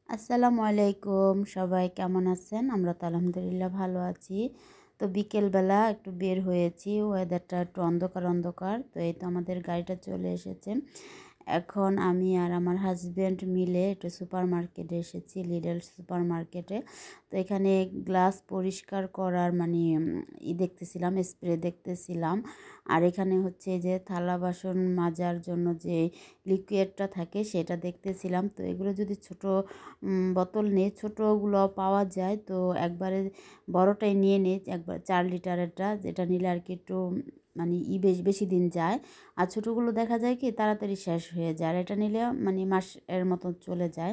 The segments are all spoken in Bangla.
আসসালামু আলাইকুম, সবাই কেমন আছেন? আমরা তো আলহামদুলিল্লাহ ভালো আছি। তো বিকেলবেলা একটু বের হয়েছি, ওয়েদারটা একটু অন্ধকার অন্ধকার। তো এই তো আমাদের গাড়িটা চলে এসেছে। এখন আমি আর আমার হাজব্যান্ড মিলে একটু সুপার মার্কেটে এসেছি, লিডল সুপার মার্কেটে। তো এখানে গ্লাস পরিষ্কার করার মানে দেখতেছিলাম, স্প্রে দেখতেছিলাম। আর এখানে হচ্ছে যে থালা বাসন মাজার জন্য যে লিকুইডটা থাকে সেটা দেখতেছিলাম। তো এগুলো যদি ছোট বোতল নেই, ছোটোগুলো পাওয়া যায়, তো একবারে বড়টাই নিয়ে নিই, একবার 4 লিটারেরটা, যেটা নিলে আর কি একটু মানে বেশি দিন যায়। আর ছোটোগুলো দেখা যায় কি তাড়াতাড়ি শেষ হয়ে যায়, আর এটা নিলে মানে মাসের মতো চলে যায়।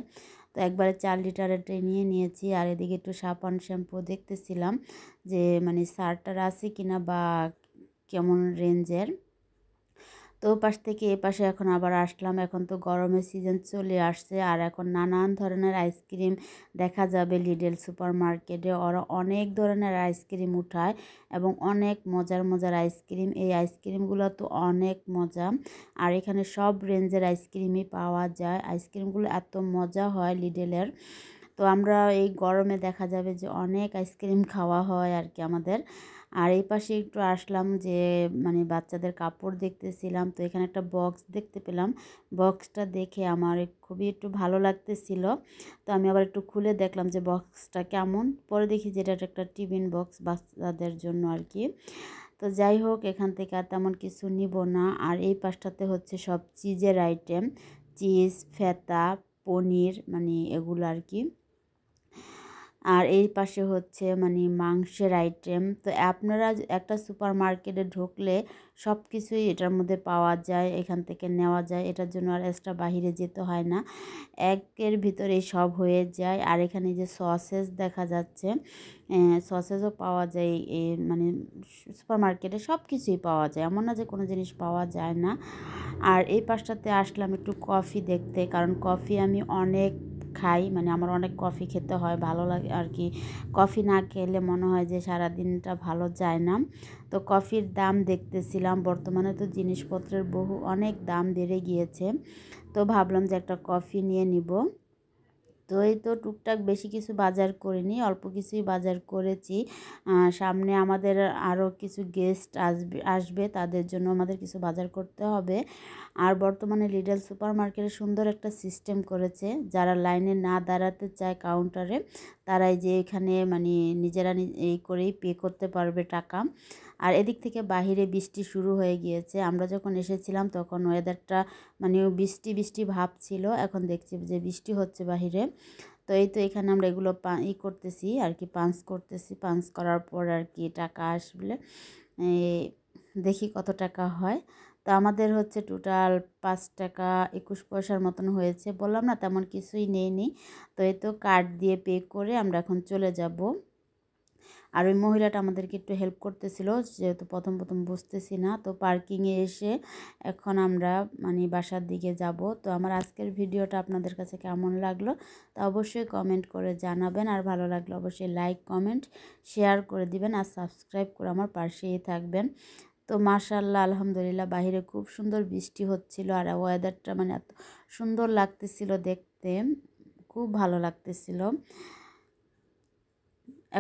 তো একবারে 4 লিটারেরটাই নিয়ে নিয়েছি। আর এদিকে একটু সাবান শ্যাম্পু দেখতেছিলাম যে মানে সারটার আছে কিনা বা কেমন রেঞ্জের। তো পাশ থেকে এ পাশে এখন আবার আসলাম। এখন তো গরমের সিজন চলে আসছে, আর এখন নানান ধরনের আইসক্রিম দেখা যাবে লিডল সুপার মার্কেটে। ওরা অনেক ধরনের আইসক্রিম উঠায় এবং অনেক মজার মজার আইসক্রিম। এই আইসক্রিমগুলো তো অনেক মজা, আর এখানে সব রেঞ্জের আইসক্রিমই পাওয়া যায়। আইসক্রিমগুলো এত মজা হয় লিডলের। তো আমরা এই গরমে দেখা যাবে যে অনেক আইসক্রিম খাওয়া হয় আর কি আমাদের। আর এই পাশে একটু আসলাম যে মানে বাচ্চাদের কাপড় দেখতেছিলাম। তো এখানে একটা বক্স দেখতে পেলাম। বক্সটা দেখে আমার খুবই একটু ভালো লাগতেছিল। তো আমি আবার একটু খুলে দেখলাম যে বক্সটা কেমন। পরে দেখি যে এটা একটা টিফিন বক্স বাচ্চাদের জন্য আর কি। তো যাই হোক, এখান থেকে আর তেমন কিছু নিব না। আর এই পাশটাতে হচ্ছে সব চিজের আইটেম, চিজ, ফেতা, পনির, মানে এগুলো আর কি। আর এই পাশে হচ্ছে মানে মাংসের আইটেম। তো আপনারা একটা সুপার মার্কেটে ঢুকলে সব কিছুই এটার মধ্যে পাওয়া যায়, এখান থেকে নেওয়া যায়। এটার জন্য আর এক্সট্রা বাহিরে যেতে হয় না, একের ভিতরেই সব হয়ে যায়। আর এখানে যে সসেস দেখা যাচ্ছে, সসেসও পাওয়া যায়। এই মানে সুপার মার্কেটে সব কিছুই পাওয়া যায়, এমন না যে কোনো জিনিস পাওয়া যায় না। আর এই পাশটাতে আসলাম একটু কফি দেখতে, কারণ কফি আমি অনেক খাই, মানে আমার অনেক কফি খেতে হয়, ভালো লাগে আর কি। কফি না খেলে মনে হয় যে সারা দিনটা ভালো যায় না। তো কফির দাম দেখতেছিলাম, বর্তমানে তো জিনিসপত্রের অনেক দাম বেড়ে গিয়েছে। তো ভাবলাম যে একটা কফি নিয়ে নিব। তো এই তো টুকটাক বেশি কিছু বাজার করিনি, অল্প কিছুই বাজার করেছি। সামনে আমাদের আরও কিছু গেস্ট আসবে, তাদের জন্য আমাদের কিছু বাজার করতে হবে। আর বর্তমানে লিডল সুপার মার্কেটে সুন্দর একটা সিস্টেম করেছে, যারা লাইনে না দাঁড়াতে চায় কাউন্টারে, তারাই যে এখানে মানে নিজেরা এই করেই পে করতে পারবে টাকা। আর এদিক থেকে বাহিরে বৃষ্টি শুরু হয়ে গিয়েছে। আমরা যখন এসেছিলাম তখন ওয়েদারটা মানে বৃষ্টি বৃষ্টি ভাব ছিল, এখন দেখছি যে বৃষ্টি হচ্ছে বাহিরে। তো এই তো এখানে আমরা এগুলো করতেছি আর কি, পাঞ্চ করতেছি। পাঞ্চ করার পর আর কি টাকা আসলে দেখি কত টাকা হয়। তো আমাদের হচ্ছে টোটাল 5 টাকা 21 পয়সার মতন হয়েছে। বললাম না তেমন কিছুই নেইনি। তো এই তো কার্ড দিয়ে পে করে আমরা এখন চলে যাব। আর ওই মহিলাটা আমাদেরকে একটু হেল্প করতেছিল, যেহেতু প্রথম প্রথম বুঝতেছি না। তো পার্কিংয়ে এসে এখন আমরা মানে বাসার দিকে যাব। তো আমার আজকের ভিডিওটা আপনাদের কাছে কেমন লাগলো তা অবশ্যই কমেন্ট করে জানাবেন, আর ভালো লাগলে অবশ্যই লাইক, কমেন্ট, শেয়ার করে দিবেন, আর সাবস্ক্রাইব করে আমার পাশেই থাকবেন। তো মাশাআল্লাহ, আলহামদুলিল্লাহ, বাইরে খুব সুন্দর বৃষ্টি হচ্ছিল, আর ওয়েদারটা মানে এত সুন্দর লাগতেছিল দেখতে, খুব ভালো লাগতেছিল।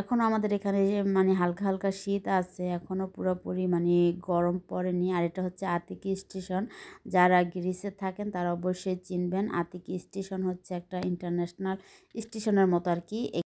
এখনও আমাদের এখানে যে মানে হালকা হালকা শীত আছে, এখনও পুরোপুরি মানে গরম পড়েনি। আর এটা হচ্ছে আতিকি স্টেশন, যারা গ্রিসে থাকেন তারা অবশ্যই চিনবেন। আতিকি স্টেশন হচ্ছে একটা ইন্টারন্যাশনাল স্টেশনের মতো আর কি।